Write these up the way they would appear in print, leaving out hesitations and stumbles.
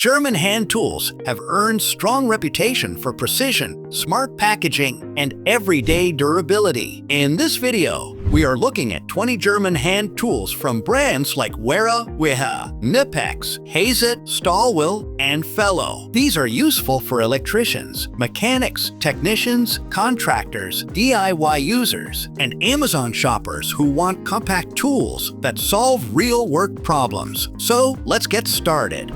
German hand tools have earned strong reputation for precision, smart packaging, and everyday durability. In this video, we are looking at 20 German hand tools from brands like Wera, Wiha, KNIPEX, Hazet, Stahlwille, and Fellow. These are useful for electricians, mechanics, technicians, contractors, DIY users, and Amazon shoppers who want compact tools that solve real work problems. So let's get started.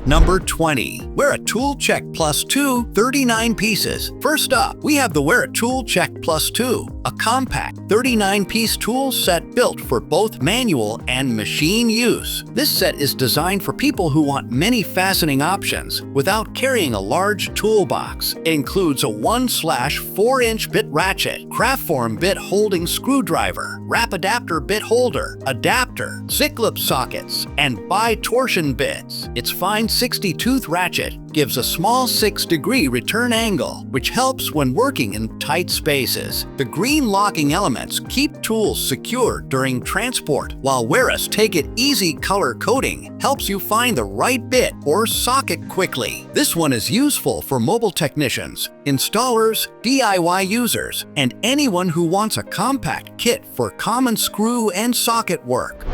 Number 20. Wera Tool Check Plus 2 39 pieces. First up, we have the Wera Tool Check Plus 2, a compact 39-piece tool set built for both manual and machine use. This set is designed for people who want many fastening options without carrying a large toolbox. It includes a 1/4-inch bit ratchet, craft form bit holding screwdriver, Rapidaptor bit holder, adapter, Zyklop sockets, and bi-torsion bits. Its fine 60-tooth ratchet gives a small 6-degree return angle, which helps when working in tight spaces. The green locking elements keep tools secure during transport, while Wera's Take It Easy color coding helps you find the right bit or socket quickly. This one is useful for mobile technicians, installers, DIY users, and anyone who wants a compact kit for common screw and socket work.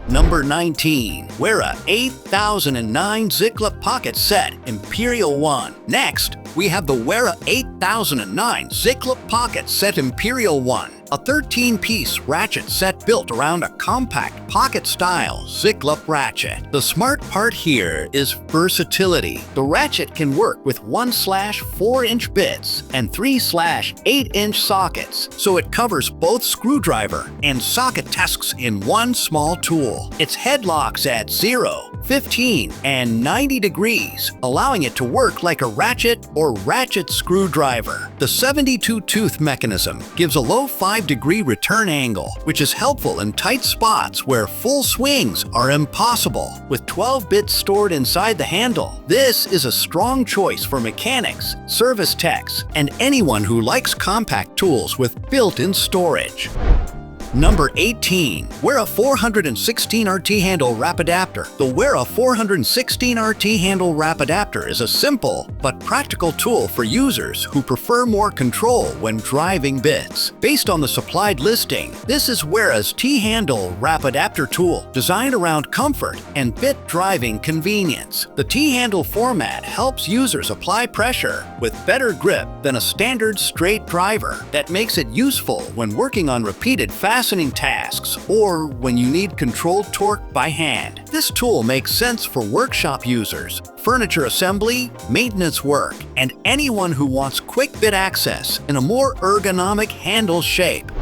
Number 19. Wera 8009 Zyklop Pocket Set Imperial 1. Next, we have the Wera 8009 Zyklop Pocket Set Imperial 1, a 13-piece ratchet set built around a compact pocket-style Zyklop ratchet. The smart part here is versatility. The ratchet can work with 1/4-inch bits and 3/8-inch sockets, so it covers both screwdriver and socket tasks in one small tool. Its head locks at 0, 15, and 90 degrees, allowing it to work like a ratchet or ratchet screwdriver. The 72-tooth mechanism gives a low 5-degree return angle, which is helpful in tight spots where full swings are impossible. With 12 bits stored inside the handle, this is a strong choice for mechanics, service techs, and anyone who likes compact tools with built-in storage. Number 18. Wera 416 RT Handle Rapidaptor. The Wera 416 RT Handle Rapidaptor is a simple but practical tool for users who prefer more control when driving bits. Based on the supplied listing, this is Wera's T-Handle Rapidaptor tool, designed around comfort and bit driving convenience. The T-Handle format helps users apply pressure with better grip than a standard straight driver. That makes it useful when working on repeated fastening tasks or when you need controlled torque by hand. This tool makes sense for workshop users, furniture assembly, maintenance work, and anyone who wants quick bit access in a more ergonomic handle shape.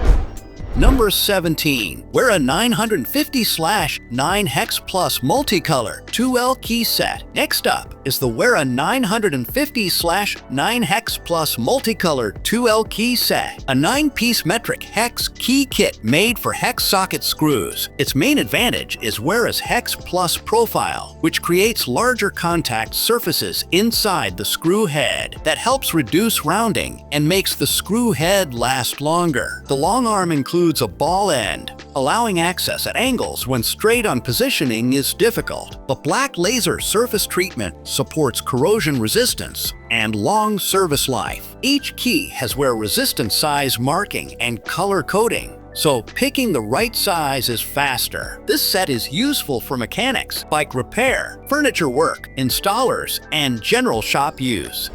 Number 17. Wera 950/9 Hex-Plus Multicolour 2L Key Set. Next up is the Wera 950/9 Hex-Plus Multicolour 2L Key Set, a 9-piece metric hex key kit made for hex socket screws. Its main advantage is Wera's Hex-Plus profile, which creates larger contact surfaces inside the screw head that helps reduce rounding and makes the screw head last longer. The long arm includes a ball end, allowing access at angles when straight-on positioning is difficult. The black laser surface treatment supports corrosion resistance and long service life. Each key has wear resistant size marking and color coding, so picking the right size is faster. This set is useful for mechanics, bike repair, furniture work, installers, and general shop use.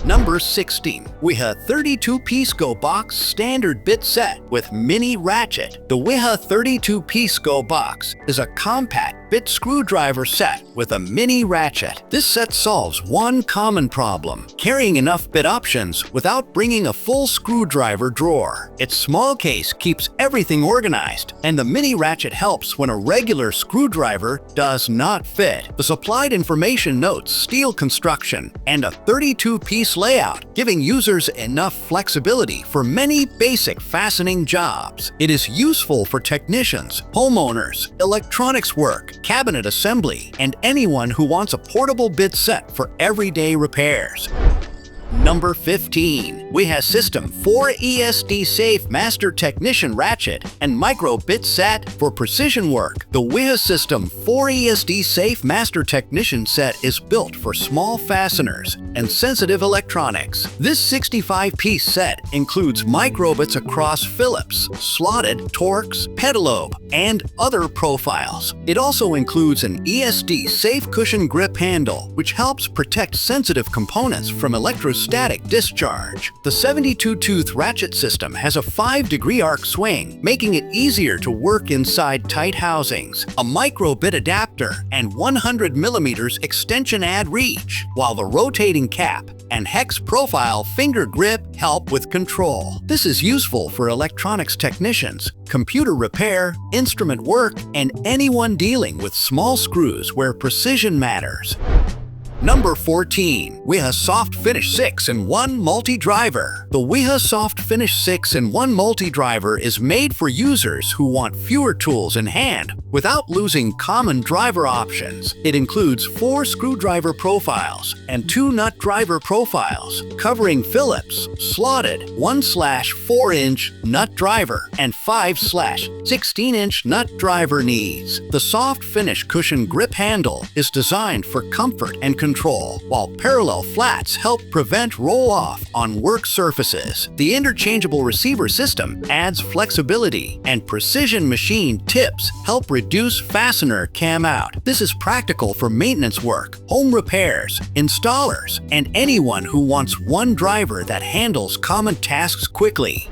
Number 16. Wiha 32-piece GoBox Standard Bit Set with Mini Ratchet. The Wiha 32-piece GoBox is a compact bit screwdriver set with a mini ratchet. This set solves one common problem: carrying enough bit options without bringing a full screwdriver drawer. Its small case keeps everything organized, and the mini ratchet helps when a regular screwdriver does not fit. The supplied information notes steel construction and a 32-piece layout, giving users enough flexibility for many basic fastening jobs. It is useful for technicians, homeowners, electronics work, cabinet assembly, and anyone who wants a portable bit set for everyday repairs. Number 15. Wiha System 4 ESD Safe Master Technician Ratchet and MicroBits Set for precision work. The Wiha System 4 ESD Safe Master Technician Set is built for small fasteners and sensitive electronics. This 65-piece set includes MicroBits across Phillips, slotted, Torx, pentalobe, and other profiles. It also includes an ESD Safe Cushion Grip handle, which helps protect sensitive components from electrostatic discharge. The 72-tooth ratchet system has a 5-degree arc swing, making it easier to work inside tight housings, a microbit adapter, and 100mm extension add reach, while the rotating cap and hex profile finger grip help with control. This is useful for electronics technicians, computer repair, instrument work, and anyone dealing with small screws where precision matters. Number 14. Wiha SoftFinish 6-in-1 Multi-Driver. The Wiha SoftFinish 6-in-1 Multi-Driver is made for users who want fewer tools in hand without losing common driver options. It includes 4 screwdriver profiles and 2 nut driver profiles, covering Phillips, slotted 1/4-inch nut driver and 5/16-inch nut driver knees. The SoftFinish cushion grip handle is designed for comfort and control, while parallel flats help prevent roll-off on work surfaces. The interchangeable receiver system adds flexibility, and precision machine tips help reduce fastener cam out. This is practical for maintenance work, home repairs, installers, and anyone who wants one driver that handles common tasks quickly.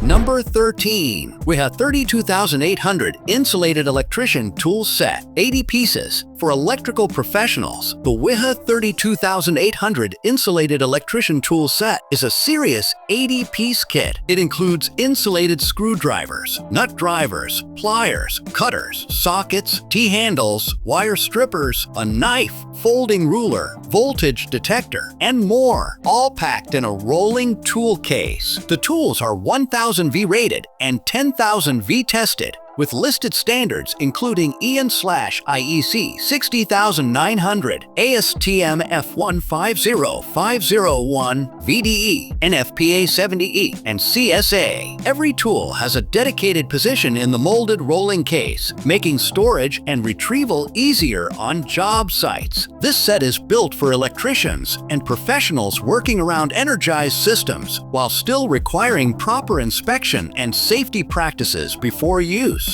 Number 13. Wiha 32800 Insulated Electrician Tool Set, 80 pieces. For electrical professionals, the Wiha 32800 Insulated Electrician Tool Set is a serious 80-piece kit. It includes insulated screwdrivers, nut drivers, pliers, cutters, sockets, T-handles, wire strippers, a knife, folding ruler, voltage detector, and more, all packed in a rolling tool case. The tools are 1000 V rated and 10,000 V tested, with listed standards including EN/IEC 60900, ASTM F150501, VDE, NFPA 70E, and CSA. Every tool has a dedicated position in the molded rolling case, making storage and retrieval easier on job sites. This set is built for electricians and professionals working around energized systems, while still requiring proper inspection and safety practices before use.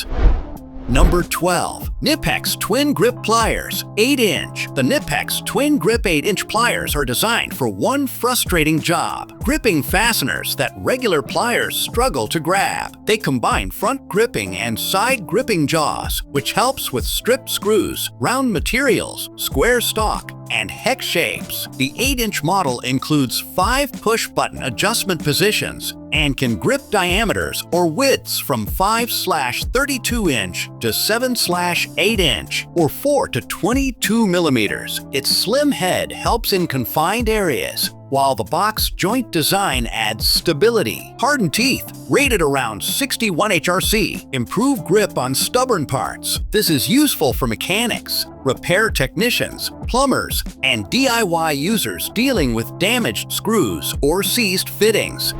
Number 12. KNIPEX TwinGrip Pliers, 8-inch. The KNIPEX TwinGrip 8-inch pliers are designed for one frustrating job: gripping fasteners that regular pliers struggle to grab. They combine front gripping and side gripping jaws, which helps with stripped screws, round materials, square stock, and hex shapes. The 8-inch model includes 5 push-button adjustment positions and can grip diameters or widths from 5/32-inch to 7/8-inch or 4 to 22 millimeters. Its slim head helps in confined areas, while the box joint design adds stability. Hardened teeth, rated around 61 HRC, improve grip on stubborn parts. This is useful for mechanics, repair technicians, plumbers, and DIY users dealing with damaged screws or seized fittings.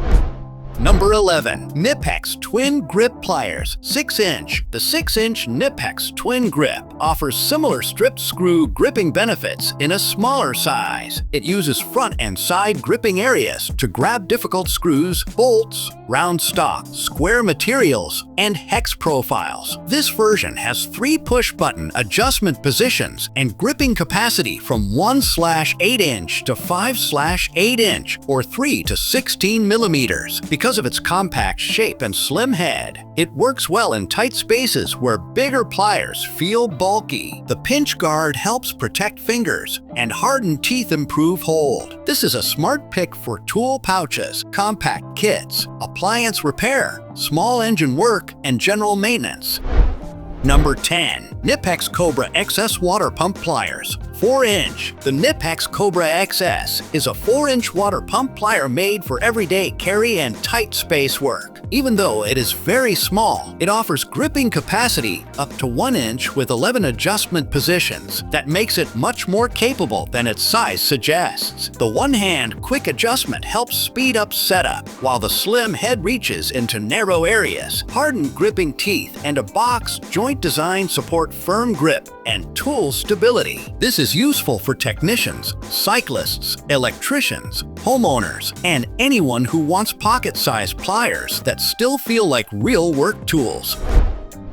Number 11. KNIPEX TwinGrip Pliers, 6-inch. The 6-inch KNIPEX TwinGrip offers similar stripped screw gripping benefits in a smaller size. It uses front and side gripping areas to grab difficult screws, bolts, round stock, square materials, and hex profiles. This version has 3 push-button adjustment positions and gripping capacity from 1/8-inch to 5/8-inch or 3 to 16 millimeters. Because of its compact shape and slim head, it works well in tight spaces where bigger pliers feel bulky. The pinch guard helps protect fingers, and hardened teeth improve hold. This is a smart pick for tool pouches, compact kits, appliance repair, small engine work, and general maintenance. Number 10. KNIPEX Cobra XS Water Pump Pliers, 4-inch. The KNIPEX Cobra XS is a 4-inch water pump plier made for everyday carry and tight space work. Even though it is very small, it offers gripping capacity up to 1 inch with 11 adjustment positions. That makes it much more capable than its size suggests. The one-hand quick adjustment helps speed up setup, while the slim head reaches into narrow areas. Hardened gripping teeth and a box joint design support firm grip and tool stability. This is useful for technicians, cyclists, electricians, homeowners, and anyone who wants pocket-sized pliers that still feel like real work tools.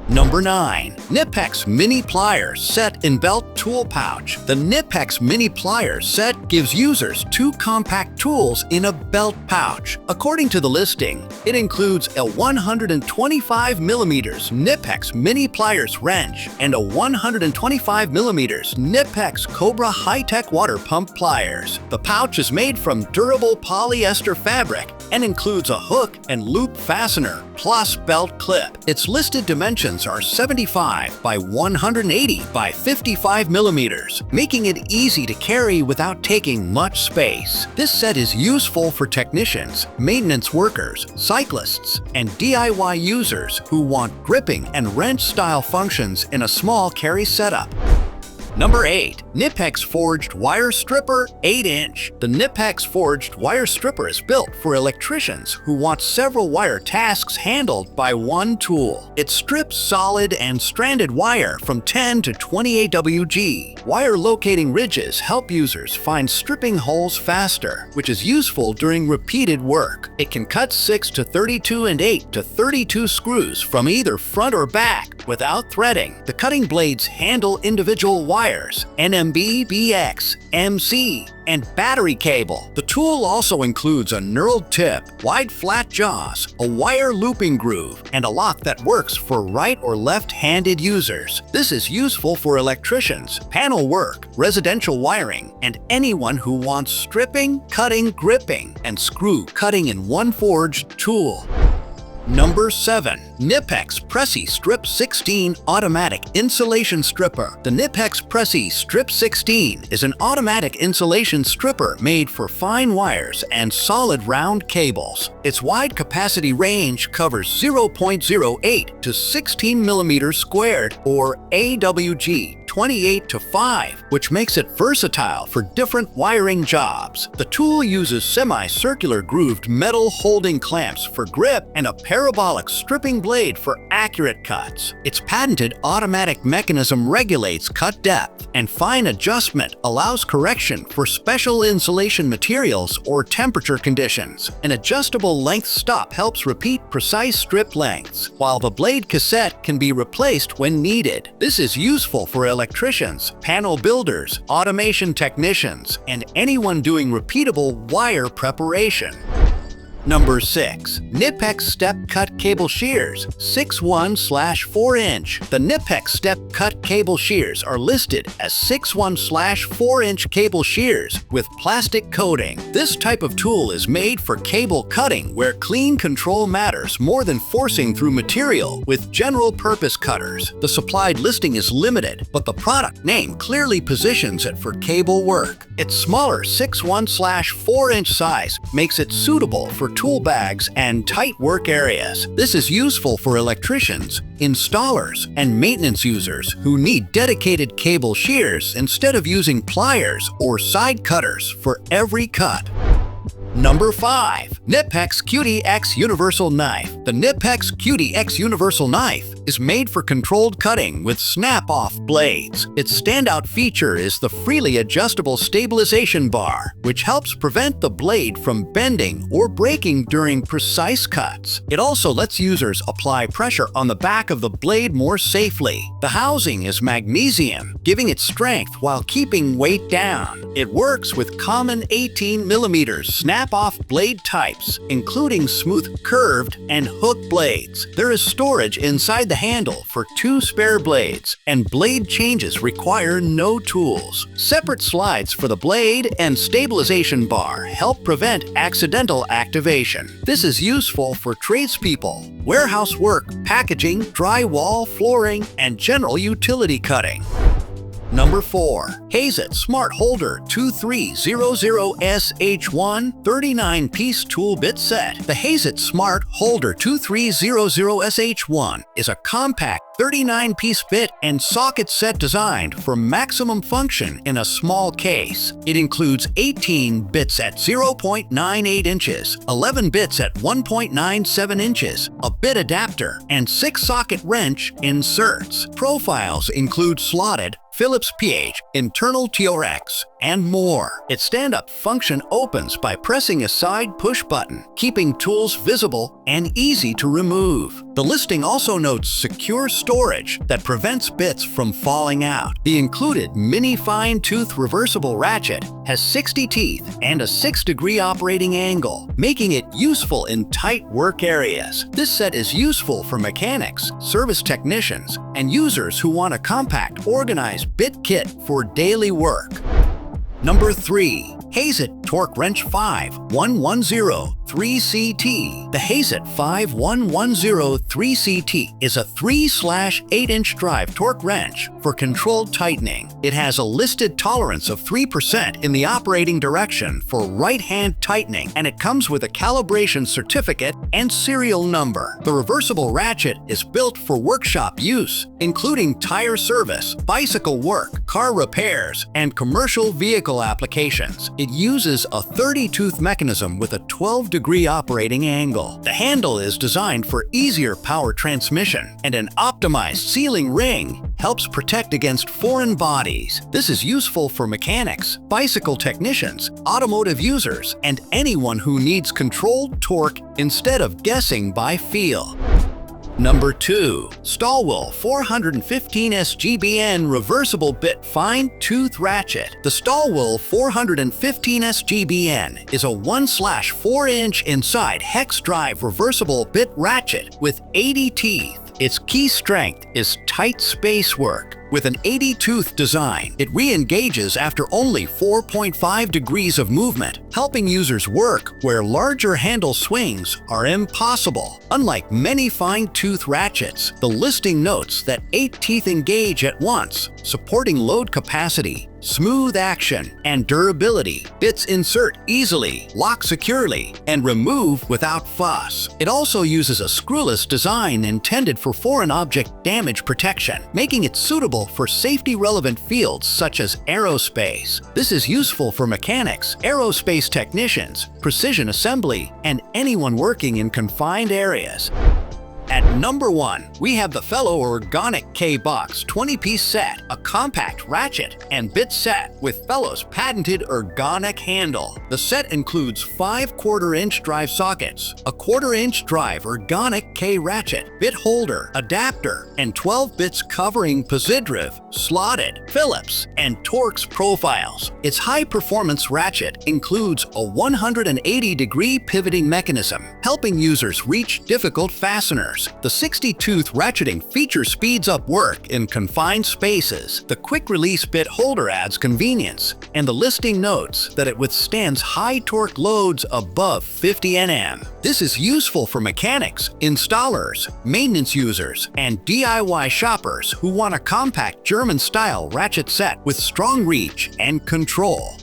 Number 9. KNIPEX Mini Pliers Set in Belt Tool Pouch. The KNIPEX Mini Pliers set gives users 2 compact tools in a belt pouch. According to the listing, it includes a 125mm KNIPEX Mini Pliers wrench and a 125mm KNIPEX Cobra high-tech water pump pliers. The pouch is made from durable polyester fabric and includes a hook and loop fastener plus belt clip. Its listed dimensions are 75 by 180 by 55 millimeters, making it easy to carry without taking much space. This set is useful for technicians, maintenance workers, cyclists, and DIY users who want gripping and wrench-style functions in a small carry setup. Number 8. KNIPEX Forged Wire Stripper 8-inch. The KNIPEX Forged Wire Stripper is built for electricians who want several wire tasks handled by one tool. It strips solid and stranded wire from 10 to 20 AWG. Wire locating ridges help users find stripping holes faster, which is useful during repeated work. It can cut 6 to 32 and 8 to 32 screws from either front or back without threading. The cutting blades handle individual wires, NMB, BX, MC, and battery cable. The tool also includes a knurled tip, wide flat jaws, a wire looping groove, and a lock that works for right or left-handed users. This is useful for electricians, panel work, residential wiring, and anyone who wants stripping, cutting, gripping, and screw cutting in one forged tool. Number 7. KNIPEX Pressy Strip 16 Automatic Insulation Stripper. The KNIPEX Pressy Strip 16 is an automatic insulation stripper made for fine wires and solid round cables. Its wide capacity range covers 0.08 to 16 millimeters squared, or AWG 28 to 5, which makes it versatile for different wiring jobs. The tool uses semi-circular grooved metal holding clamps for grip and a parabolic stripping blade for accurate cuts. Its patented automatic mechanism regulates cut depth, and fine adjustment allows correction for special insulation materials or temperature conditions. An adjustable length stop helps repeat precise strip lengths, while the blade cassette can be replaced when needed. This is useful for electricians, panel builders, automation technicians, and anyone doing repeatable wire preparation. Number 6. KNIPEX StepCut Cable Shears 6.1/4-inch. The KNIPEX StepCut cable shears are listed as 6.1/4-inch cable shears with plastic coating. This type of tool is made for cable cutting where clean control matters more than forcing through material with general-purpose cutters. The supplied listing is limited, but the product name clearly positions it for cable work. Its smaller 6.1/4-inch size makes it suitable for tool bags and tight work areas. This is useful for electricians, installers, and maintenance users who need dedicated cable shears instead of using pliers or side cutters for every cut. Number 5. KNIPEX CutiX Universal Knife. The KNIPEX CutiX Universal Knife is made for controlled cutting with snap-off blades. Its standout feature is the freely adjustable stabilization bar, which helps prevent the blade from bending or breaking during precise cuts. It also lets users apply pressure on the back of the blade more safely. The housing is magnesium, giving it strength while keeping weight down. It works with common 18mm snap-off blade types, including smooth, curved, and hook blades. There is storage inside the handle for 2 spare blades, and blade changes require no tools. Separate slides for the blade and stabilization bar help prevent accidental activation. This is useful for tradespeople, warehouse work, packaging, drywall, flooring, and general utility cutting. Number 4. Hazet SmartHolder 2300SH1 39-piece tool bit set. The Hazet SmartHolder 2300SH1 is a compact 39-piece bit and socket set designed for maximum function in a small case. It includes 18 bits at 0.98 inches, 11 bits at 1.97 inches, a bit adapter, and 6 socket wrench inserts. Profiles include slotted, Phillips pH, internal TRX, and more. Its stand-up function opens by pressing a side push button, keeping tools visible and easy to remove. The listing also notes secure storage that prevents bits from falling out. The included mini fine-tooth reversible ratchet has 60 teeth and a 6-degree operating angle, making it useful in tight work areas. This set is useful for mechanics, service technicians, and users who want a compact, organized bit kit for daily work. Number 3. Hazet Torque Wrench 5110 3CT. The Hazet 5110 3CT is a 3/8-inch drive torque wrench for controlled tightening. It has a listed tolerance of 3% in the operating direction for right-hand tightening, and it comes with a calibration certificate and serial number. The reversible ratchet is built for workshop use, including tire service, bicycle work, car repairs, and commercial vehicle applications. It uses a 30-tooth mechanism with a 12-degree operating angle. The handle is designed for easier power transmission, and an optimized sealing ring helps protect against foreign bodies. This is useful for mechanics, bicycle technicians, automotive users, and anyone who needs controlled torque instead of guessing by feel. Number 2. Stahlwille 415 SGBN Reversible Bit Fine Tooth Ratchet. The Stahlwille 415 SGBN is a 1/4-inch inside hex drive reversible bit ratchet with 80 teeth. Its key strength is tight space work. With an 80-tooth design, it re-engages after only 4.5 degrees of movement, helping users work where larger handle swings are impossible. Unlike many fine-tooth ratchets, the listing notes that 8 teeth engage at once, supporting load capacity, smooth action, and durability. Bits insert easily, lock securely, and remove without fuss. It also uses a screwless design intended for foreign object damage protection, making it suitable for safety-relevant fields such as aerospace. This is useful for mechanics, aerospace technicians, precision assembly, and anyone working in confined areas. At number 1, we have the fellow Organic K-Box 20-piece set, a compact ratchet and bit set with Fellow's patented ergonic handle. The set includes 5 1/4-inch drive sockets, a 1/4-inch drive Organic K ratchet, bit holder, adapter, and 12 bits covering Posidriv, slotted, Phillips, and Torx profiles. Its high-performance ratchet includes a 180-degree pivoting mechanism, helping users reach difficult fasteners. The 60-tooth ratcheting feature speeds up work in confined spaces. The quick-release bit holder adds convenience, and the listing notes that it withstands high-torque loads above 50 Nm. This is useful for mechanics, installers, maintenance users, and DIY shoppers who want a compact German-style ratchet set with strong reach and control.